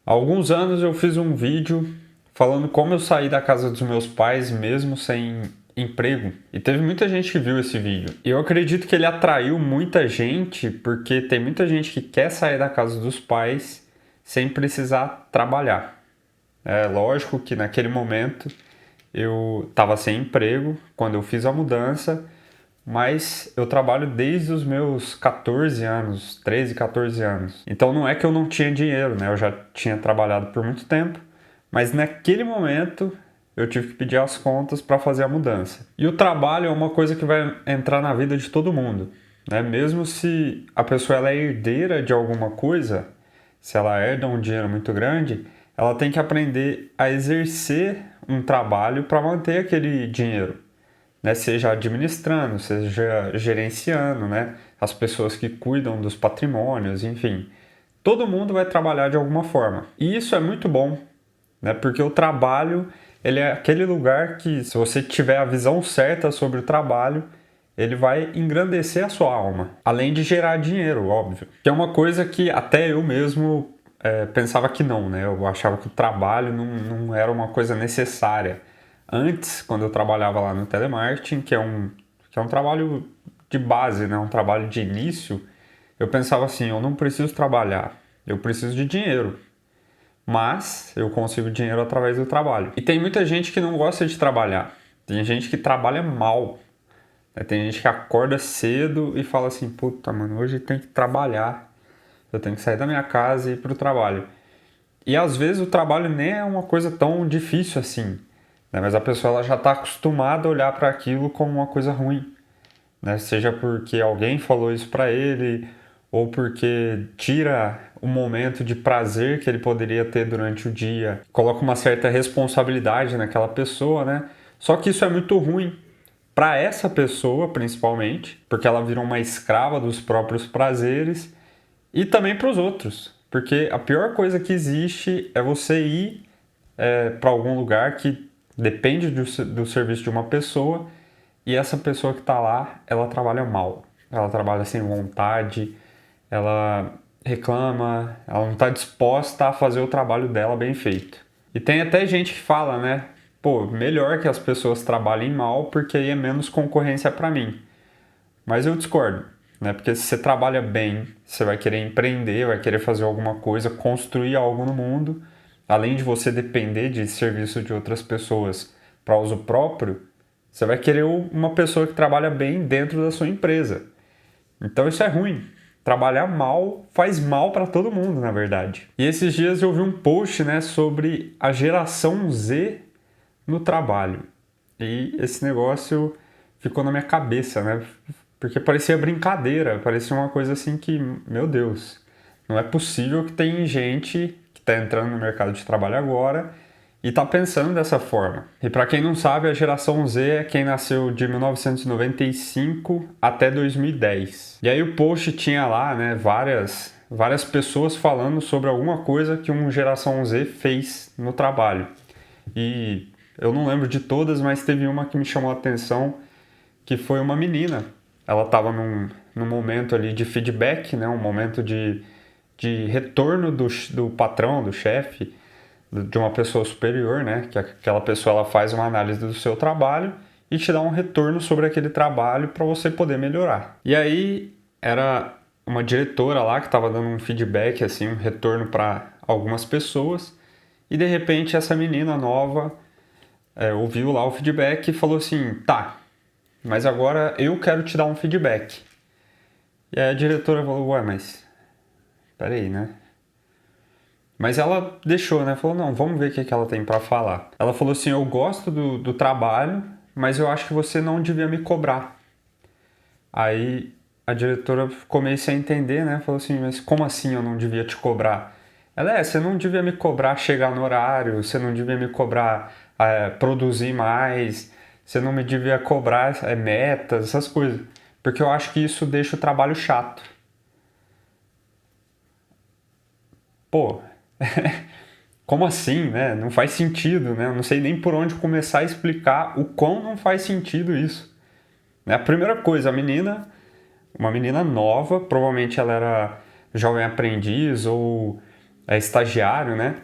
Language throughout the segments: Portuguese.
Há alguns anos eu fiz um vídeo falando como eu saí da casa dos meus pais mesmo sem emprego. E teve muita gente que viu esse vídeo. E eu acredito que ele atraiu muita gente porque tem muita gente que quer sair da casa dos pais sem precisar trabalhar. É lógico que naquele momento eu estava sem emprego quando eu fiz a mudança, mas eu trabalho desde os meus 14 anos, 13, 14 anos. Então não é que eu não tinha dinheiro, né? Eu já tinha trabalhado por muito tempo, mas naquele momento eu tive que pedir as contas para fazer a mudança. E o trabalho é uma coisa que vai entrar na vida de todo mundo, né? Mesmo se a pessoa ela é herdeira de alguma coisa, se ela herda um dinheiro muito grande, ela tem que aprender a exercer um trabalho para manter aquele dinheiro, né? Seja administrando, seja gerenciando, né? As pessoas que cuidam dos patrimônios, enfim. Todo mundo vai trabalhar de alguma forma. E isso é muito bom, né? Porque o trabalho, ele é aquele lugar que, se você tiver a visão certa sobre o trabalho, ele vai engrandecer a sua alma. Além de gerar dinheiro, óbvio. Que é uma coisa que até eu mesmo pensava que não, né? Eu achava que o trabalho não era uma coisa necessária. Antes, quando eu trabalhava lá no telemarketing, que é um trabalho de base, né? Um trabalho de início, eu pensava assim, eu não preciso trabalhar, eu preciso de dinheiro. Mas eu consigo dinheiro através do trabalho. E tem muita gente que não gosta de trabalhar. Tem gente que trabalha mal, né? Tem gente que acorda cedo e fala assim, puta, mano, hoje tem que trabalhar. Eu tenho que sair da minha casa e ir pro trabalho. E às vezes o trabalho nem é uma coisa tão difícil assim, né? Mas a pessoa ela já está acostumada a olhar para aquilo como uma coisa ruim, né? Seja porque alguém falou isso para ele, ou porque tira o momento de prazer que ele poderia ter durante o dia, coloca uma certa responsabilidade naquela pessoa, né? Só que isso é muito ruim para essa pessoa, principalmente, porque ela vira uma escrava dos próprios prazeres e também para os outros, porque a pior coisa que existe é você ir para algum lugar que depende do serviço de uma pessoa e essa pessoa que está lá, ela trabalha mal, ela trabalha sem vontade, ela reclama, ela não está disposta a fazer o trabalho dela bem feito. E tem até gente que fala, né? Pô, melhor que as pessoas trabalhem mal porque aí é menos concorrência para mim. Mas eu discordo, né? Porque se você trabalha bem, você vai querer empreender, vai querer fazer alguma coisa, construir algo no mundo, além de você depender de serviço de outras pessoas para uso próprio, você vai querer uma pessoa que trabalha bem dentro da sua empresa. Então isso é ruim. Trabalhar mal faz mal para todo mundo, na verdade. E esses dias eu vi um post, né, sobre a geração Z no trabalho. E esse negócio ficou na minha cabeça, né? Porque parecia brincadeira, parecia uma coisa assim que, meu Deus, não é possível que tem gente que está entrando no mercado de trabalho agora e está pensando dessa forma. E para quem não sabe, a geração Z é quem nasceu de 1995 até 2010. E aí o post tinha lá, né, várias pessoas falando sobre alguma coisa que uma geração Z fez no trabalho. E eu não lembro de todas, mas teve uma que me chamou a atenção, que foi uma menina. Ela estava num momento ali de feedback, né? Um momento de retorno do patrão, do chefe, de uma pessoa superior, né? Que aquela pessoa ela faz uma análise do seu trabalho e te dá um retorno sobre aquele trabalho para você poder melhorar. E aí era uma diretora lá que estava dando um feedback, assim, um retorno para algumas pessoas. E de repente essa menina nova ouviu lá o feedback e falou assim, tá, mas agora eu quero te dar um feedback. E aí a diretora falou, ué, mas peraí, né? Mas ela deixou, né? Falou, não, vamos ver o que ela tem pra falar. Ela falou assim, eu gosto do trabalho, mas eu acho que você não devia me cobrar. Aí a diretora comecei a entender, né? Falou assim, mas como assim eu não devia te cobrar? Ela, você não devia me cobrar chegar no horário, você não devia me cobrar produzir mais, você não me devia cobrar metas, essas coisas. Porque eu acho que isso deixa o trabalho chato. Pô, como assim, né? Não faz sentido, né? Eu não sei nem por onde começar a explicar o quão não faz sentido isso. A primeira coisa, uma menina nova, provavelmente ela era jovem aprendiz ou é estagiário, né?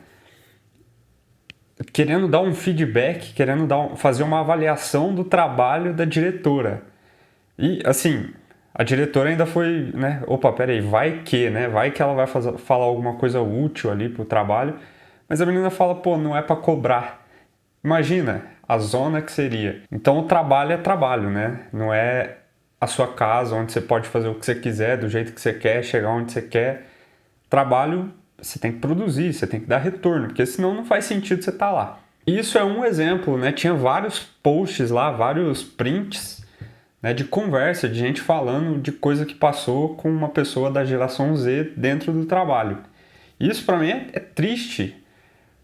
Querendo dar um feedback, querendo fazer uma avaliação do trabalho da diretora. E, assim, a diretora ainda foi, né? Opa, peraí, vai que, né? Vai que ela vai falar alguma coisa útil ali pro trabalho. Mas a menina fala, pô, não é pra cobrar. Imagina a zona que seria. Então o trabalho é trabalho, né? Não é a sua casa onde você pode fazer o que você quiser, do jeito que você quer, chegar onde você quer. Trabalho, você tem que produzir, você tem que dar retorno, porque senão não faz sentido você estar lá. Isso é um exemplo, né? Tinha vários posts lá, vários prints, né, de conversa, de gente falando de coisa que passou com uma pessoa da geração Z dentro do trabalho. Isso para mim é triste,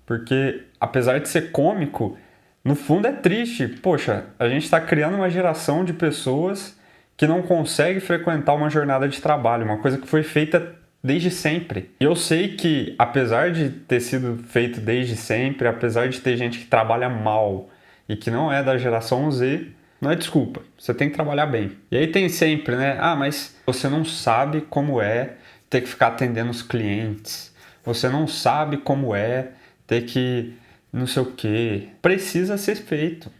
porque apesar de ser cômico, no fundo é triste. Poxa, a gente está criando uma geração de pessoas que não consegue frequentar uma jornada de trabalho, uma coisa que foi feita desde sempre. E eu sei que, apesar de ter sido feito desde sempre, apesar de ter gente que trabalha mal e que não é da geração Z, não é desculpa. Você tem que trabalhar bem. E aí tem sempre, né? Ah, mas você não sabe como é ter que ficar atendendo os clientes. Você não sabe como é ter que não sei o quê. Precisa ser feito.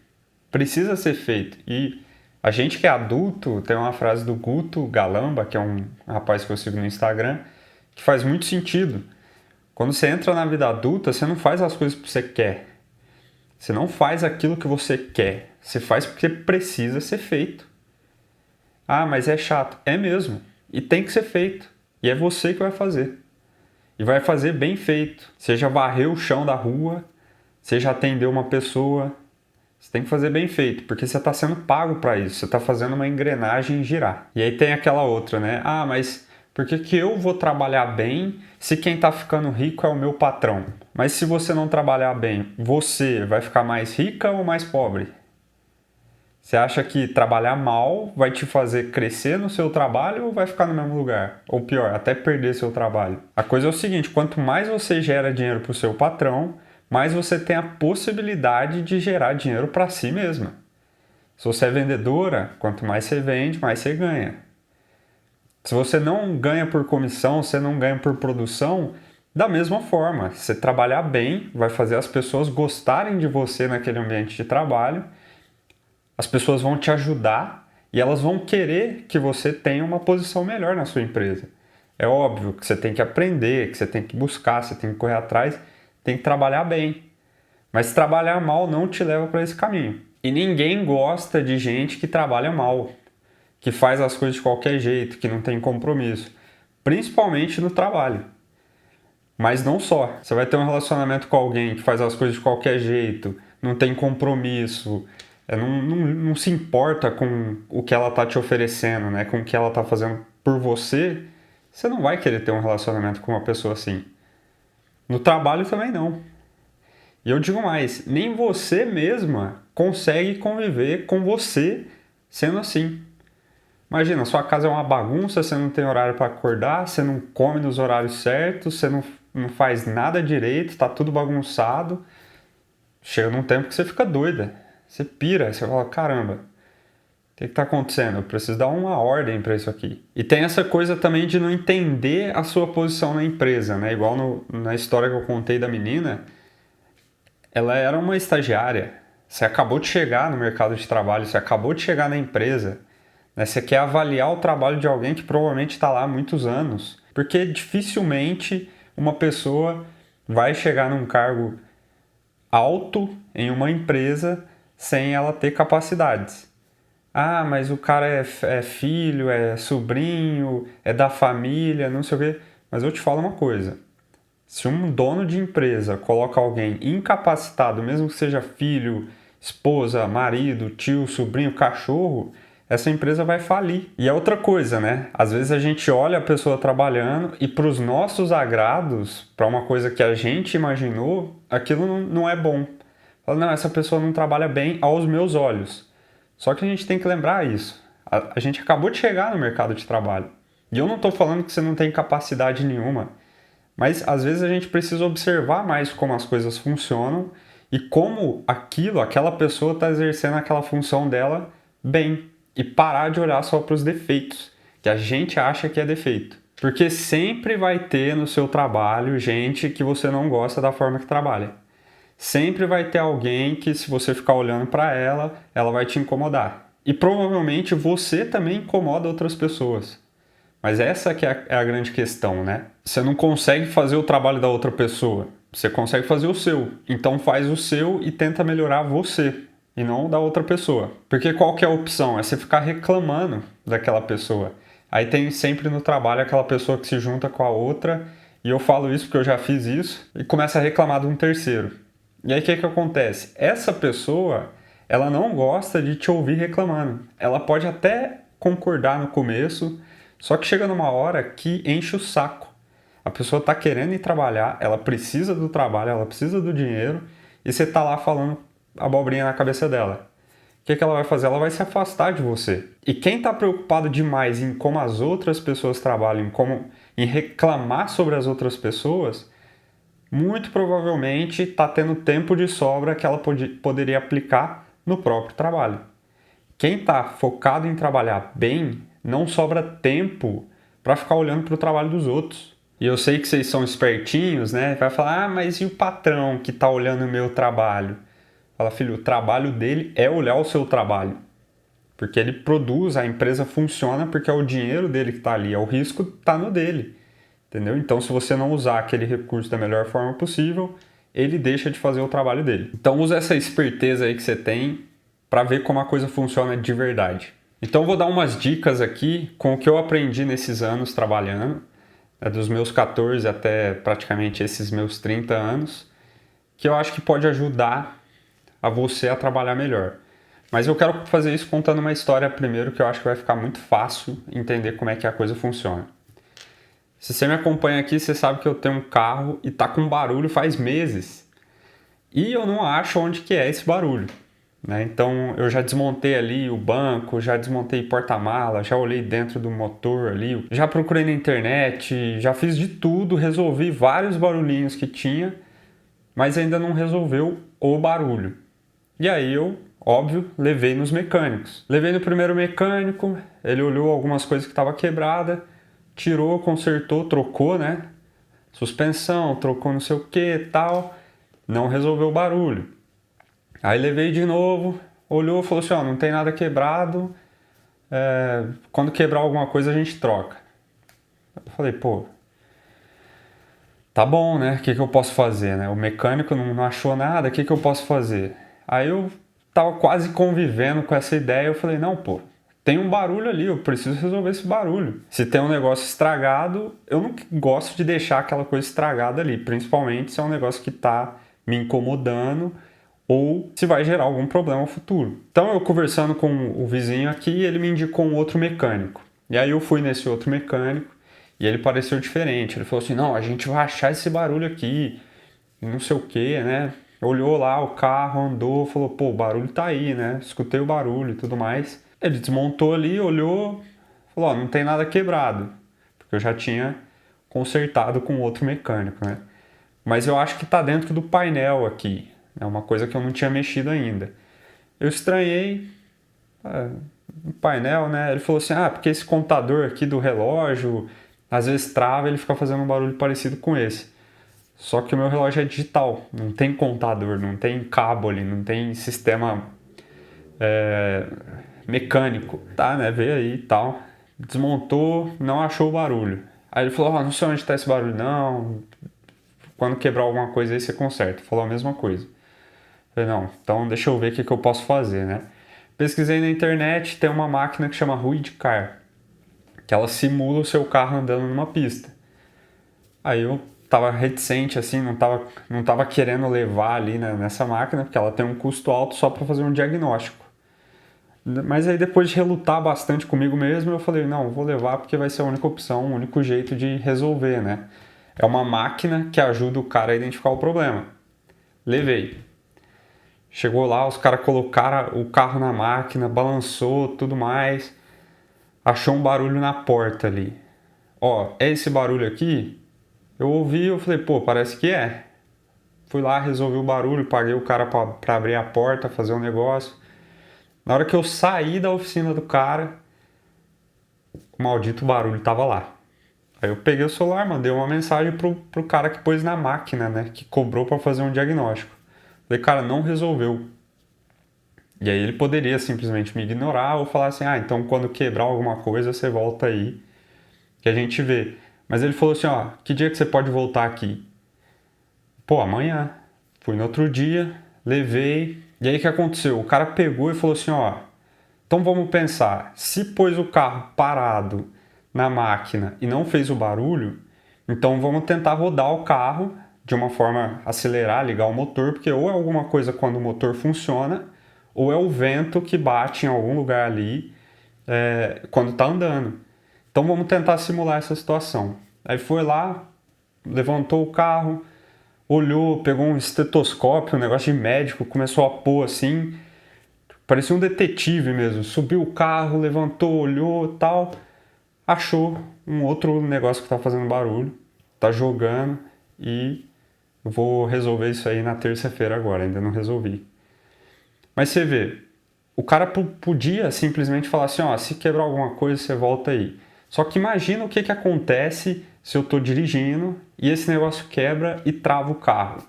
Precisa ser feito. E a gente que é adulto, tem uma frase do Guto Galamba, que é um rapaz que eu sigo no Instagram, que faz muito sentido. Quando você entra na vida adulta, você não faz as coisas porque você quer. Você não faz aquilo que você quer. Você faz porque precisa ser feito. Ah, mas é chato. É mesmo. E tem que ser feito. E é você que vai fazer. E vai fazer bem feito. Seja varrer o chão da rua, seja atender uma pessoa. Você tem que fazer bem feito, porque você está sendo pago para isso. Você está fazendo uma engrenagem girar. E aí tem aquela outra, né? Ah, mas por que que eu vou trabalhar bem se quem está ficando rico é o meu patrão? Mas se você não trabalhar bem, você vai ficar mais rica ou mais pobre? Você acha que trabalhar mal vai te fazer crescer no seu trabalho ou vai ficar no mesmo lugar? Ou pior, até perder seu trabalho? A coisa é o seguinte, quanto mais você gera dinheiro para o seu patrão, mais você tem a possibilidade de gerar dinheiro para si mesma. Se você é vendedora, quanto mais você vende, mais você ganha. Se você não ganha por comissão, você não ganha por produção, da mesma forma, se você trabalhar bem, vai fazer as pessoas gostarem de você naquele ambiente de trabalho, as pessoas vão te ajudar e elas vão querer que você tenha uma posição melhor na sua empresa. É óbvio que você tem que aprender, que você tem que buscar, você tem que correr atrás, tem que trabalhar bem. Mas trabalhar mal não te leva para esse caminho. E ninguém gosta de gente que trabalha mal, que faz as coisas de qualquer jeito, que não tem compromisso, principalmente no trabalho. Mas não só. Você vai ter um relacionamento com alguém que faz as coisas de qualquer jeito, não tem compromisso, não se importa com o que ela está te oferecendo, né? Com o que ela está fazendo por você, você não vai querer ter um relacionamento com uma pessoa assim. No trabalho também não. E eu digo mais, nem você mesma consegue conviver com você sendo assim. Imagina, sua casa é uma bagunça, você não tem horário para acordar, você não come nos horários certos, você não faz nada direito, está tudo bagunçado. Chega num tempo que você fica doida, você pira, você fala, caramba, o que está acontecendo? Eu preciso dar uma ordem para isso aqui. E tem essa coisa também de não entender a sua posição na empresa, né? Igual na história que eu contei da menina, ela era uma estagiária. Você acabou de chegar no mercado de trabalho, você acabou de chegar na empresa, né? Você quer avaliar o trabalho de alguém que provavelmente está lá há muitos anos. Porque dificilmente uma pessoa vai chegar num cargo alto em uma empresa sem ela ter capacidades. Ah, mas o cara é filho, é sobrinho, é da família, não sei o quê. Mas eu te falo uma coisa. Se um dono de empresa coloca alguém incapacitado, mesmo que seja filho, esposa, marido, tio, sobrinho, cachorro, essa empresa vai falir. E é outra coisa, né? Às vezes a gente olha a pessoa trabalhando e para os nossos agrados, para uma coisa que a gente imaginou, aquilo não é bom. Fala, não, essa pessoa não trabalha bem aos meus olhos. Só que a gente tem que lembrar isso. A gente acabou de chegar no mercado de trabalho. E eu não estou falando que você não tem capacidade nenhuma. Mas às vezes a gente precisa observar mais como as coisas funcionam e como aquela pessoa está exercendo aquela função dela bem. E parar de olhar só para os defeitos, que a gente acha que é defeito. Porque sempre vai ter no seu trabalho gente que você não gosta da forma que trabalha. Sempre vai ter alguém que, se você ficar olhando para ela, ela vai te incomodar. E provavelmente você também incomoda outras pessoas. Mas essa que é a grande questão, né? Você não consegue fazer o trabalho da outra pessoa. Você consegue fazer o seu. Então faz o seu e tenta melhorar você e não da outra pessoa. Porque qual que é a opção? É você ficar reclamando daquela pessoa. Aí tem sempre no trabalho aquela pessoa que se junta com a outra, e eu falo isso porque eu já fiz isso, e começa a reclamar de um terceiro. E aí o que acontece? Essa pessoa, ela não gosta de te ouvir reclamando. Ela pode até concordar no começo, só que chega numa hora que enche o saco. A pessoa está querendo ir trabalhar, ela precisa do trabalho, ela precisa do dinheiro, e você está lá falando abobrinha na cabeça dela. O que ela vai fazer? Ela vai se afastar de você. E quem está preocupado demais em como as outras pessoas trabalham, em reclamar sobre as outras pessoas, muito provavelmente está tendo tempo de sobra que ela poderia aplicar no próprio trabalho. Quem está focado em trabalhar bem, não sobra tempo para ficar olhando para o trabalho dos outros. E eu sei que vocês são espertinhos, né? Vai falar, mas e o patrão que está olhando o meu trabalho? Fala, filho, o trabalho dele é olhar o seu trabalho. Porque ele produz, a empresa funciona porque é o dinheiro dele que está ali, é o risco está no dele. Entendeu? Então, se você não usar aquele recurso da melhor forma possível, ele deixa de fazer o trabalho dele. Então, usa essa esperteza aí que você tem para ver como a coisa funciona de verdade. Então, eu vou dar umas dicas aqui com o que eu aprendi nesses anos trabalhando, dos meus 14 até praticamente esses meus 30 anos, que eu acho que pode ajudar a você a trabalhar melhor. Mas eu quero fazer isso contando uma história primeiro, que eu acho que vai ficar muito fácil entender como é que a coisa funciona. Se você me acompanha aqui, você sabe que eu tenho um carro e tá com barulho faz meses. E eu não acho onde que é esse barulho, né? Então eu já desmontei ali o banco, já desmontei porta-mala, já olhei dentro do motor ali, já procurei na internet, já fiz de tudo, resolvi vários barulhinhos que tinha, mas ainda não resolveu o barulho. E aí eu, óbvio, levei nos mecânicos. Levei no primeiro mecânico, ele olhou algumas coisas que estavam quebradas, tirou, consertou, trocou, né? Suspensão, trocou não sei o que tal. Não resolveu o barulho. Aí levei de novo, olhou e falou assim, ó, não tem nada quebrado. Quando quebrar alguma coisa a gente troca. Eu falei, pô, tá bom, né? O que eu posso fazer, né? O mecânico não achou nada, o que eu posso fazer? Aí eu tava quase convivendo com essa ideia, eu falei, não, pô, tem um barulho ali, eu preciso resolver esse barulho. Se tem um negócio estragado, eu não gosto de deixar aquela coisa estragada ali, principalmente se é um negócio que tá me incomodando ou se vai gerar algum problema no futuro. Então eu conversando com o vizinho aqui, ele me indicou um outro mecânico. E aí eu fui nesse outro mecânico e ele pareceu diferente. Ele falou assim, não, a gente vai achar esse barulho aqui, não sei o que, né? Olhou lá o carro, andou, falou, pô, o barulho tá aí, né? Escutei o barulho e tudo mais. Ele desmontou ali, olhou, falou, ó, não tem nada quebrado. Porque eu já tinha consertado com outro mecânico, né? Mas eu acho que tá dentro do painel aqui. É uma coisa que eu não tinha mexido ainda. Eu estranhei o painel, né? Ele falou assim, porque esse contador aqui do relógio, às vezes trava, ele fica fazendo um barulho parecido com esse. Só que o meu relógio é digital, não tem contador, não tem cabo ali, não tem sistema mecânico. Tá, né? Veio aí e tal. Desmontou, não achou o barulho. Aí ele falou, não sei onde tá esse barulho, não. Quando quebrar alguma coisa aí você conserta. Falou a mesma coisa. Falei, não, então deixa eu ver o que eu posso fazer, né? Pesquisei na internet, tem uma máquina que chama Ruidcar, que ela simula o seu carro andando numa pista. Aí eu tava reticente, assim, não tava querendo levar ali, né, nessa máquina, porque ela tem um custo alto só para fazer um diagnóstico. Mas aí depois de relutar bastante comigo mesmo, eu falei, não, vou levar porque vai ser a única opção, o único jeito de resolver, né? É uma máquina que ajuda o cara a identificar o problema. Levei. Chegou lá, os caras colocaram o carro na máquina, balançou, tudo mais. Achou um barulho na porta ali. Ó, é esse barulho aqui? Eu ouvi, eu falei, pô, parece que é. Fui lá, resolvi o barulho, paguei o cara pra abrir a porta, fazer um negócio. Na hora que eu saí da oficina do cara, o maldito barulho tava lá. Aí eu peguei o celular, mandei uma mensagem pro cara que pôs na máquina, né? Que cobrou para fazer um diagnóstico. Falei, cara, não resolveu. E aí ele poderia simplesmente me ignorar ou falar assim, ah, então quando quebrar alguma coisa você volta aí, que a gente vê. Mas ele falou assim, ó, que dia que você pode voltar aqui? Pô, amanhã. Fui no outro dia, levei. E aí o que aconteceu? O cara pegou e falou assim, ó, então vamos pensar, se pôs o carro parado na máquina e não fez o barulho, então vamos tentar rodar o carro de uma forma acelerar, ligar o motor, porque ou é alguma coisa quando o motor funciona, ou é o vento que bate em algum lugar ali quando está andando. Então vamos tentar simular essa situação. Aí foi lá, levantou o carro, olhou, pegou um estetoscópio, um negócio de médico, começou a pôr assim, parecia um detetive mesmo. Subiu o carro, levantou, olhou, tal, achou um outro negócio que está fazendo barulho, tá jogando e eu vou resolver isso aí na terça-feira agora, ainda não resolvi. Mas você vê, o cara podia simplesmente falar assim, ó, se quebrar alguma coisa você volta aí. Só que imagina o que acontece se eu estou dirigindo e esse negócio quebra e trava o carro.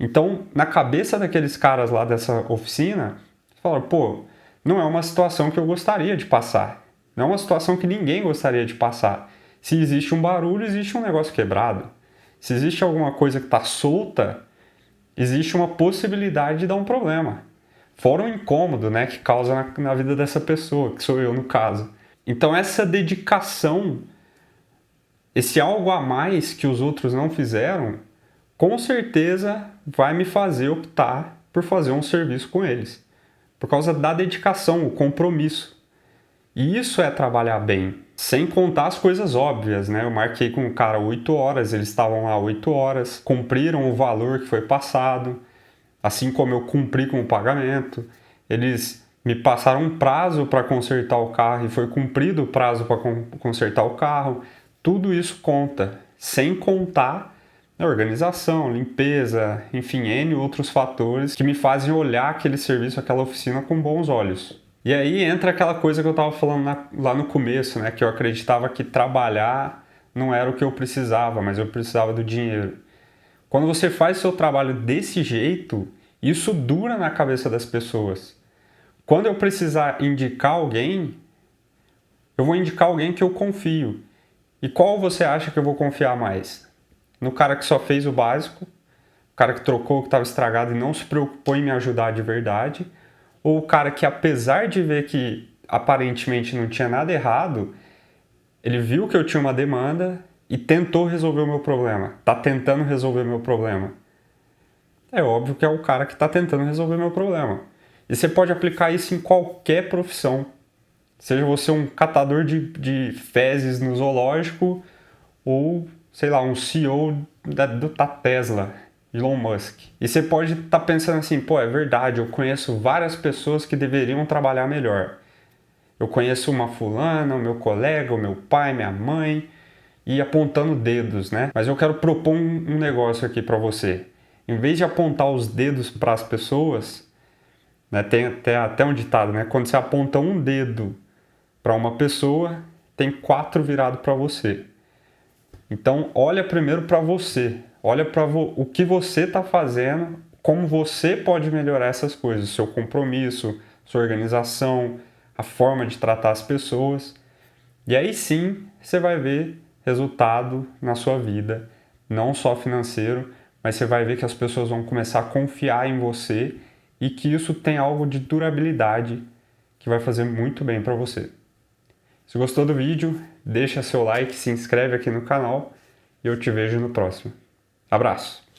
Então, na cabeça daqueles caras lá dessa oficina, falaram, pô, não é uma situação que eu gostaria de passar. Não é uma situação que ninguém gostaria de passar. Se existe um barulho, existe um negócio quebrado. Se existe alguma coisa que está solta, existe uma possibilidade de dar um problema. Fora o incômodo, né, que causa na vida dessa pessoa, que sou eu no caso. Então essa dedicação, esse algo a mais que os outros não fizeram, com certeza vai me fazer optar por fazer um serviço com eles. Por causa da dedicação, o compromisso. E isso é trabalhar bem. Sem contar as coisas óbvias, né? Eu marquei com o cara 8 horas, eles estavam lá 8 horas, cumpriram o valor que foi passado, assim como eu cumpri com o pagamento. Eles me passaram um prazo para consertar o carro e foi cumprido o prazo para consertar o carro. Tudo isso conta, sem contar a organização, limpeza, enfim, N outros fatores que me fazem olhar aquele serviço, aquela oficina com bons olhos. E aí entra aquela coisa que eu estava falando lá no começo, né? Que eu acreditava que trabalhar não era o que eu precisava, mas eu precisava do dinheiro. Quando você faz seu trabalho desse jeito, isso dura na cabeça das pessoas. Quando eu precisar indicar alguém, eu vou indicar alguém que eu confio. E qual você acha que eu vou confiar mais? No cara que só fez o básico, o cara que trocou o que estava estragado e não se preocupou em me ajudar de verdade, ou o cara que, apesar de ver que aparentemente não tinha nada errado, ele viu que eu tinha uma demanda e tentou resolver o meu problema. Está tentando resolver o meu problema. É óbvio que é o cara que está tentando resolver o meu problema. E você pode aplicar isso em qualquer profissão. Seja você um catador de fezes no zoológico ou, sei lá, um CEO da Tesla, Elon Musk. E você pode estar pensando assim, pô, é verdade, eu conheço várias pessoas que deveriam trabalhar melhor. Eu conheço uma fulana, o meu colega, o meu pai, minha mãe, e apontando dedos, né? Mas eu quero propor um negócio aqui para você. Em vez de apontar os dedos para as pessoas, né, tem até um ditado, né? Quando você aponta um dedo para uma pessoa, tem 4 virados para você. Então, olha primeiro para você. Olha para o que você está fazendo, como você pode melhorar essas coisas, seu compromisso, sua organização, a forma de tratar as pessoas. E aí sim, você vai ver resultado na sua vida, não só financeiro, mas você vai ver que as pessoas vão começar a confiar em você e que isso tem algo de durabilidade que vai fazer muito bem para você. Se gostou do vídeo, deixa seu like, se inscreve aqui no canal e eu te vejo no próximo. Abraço!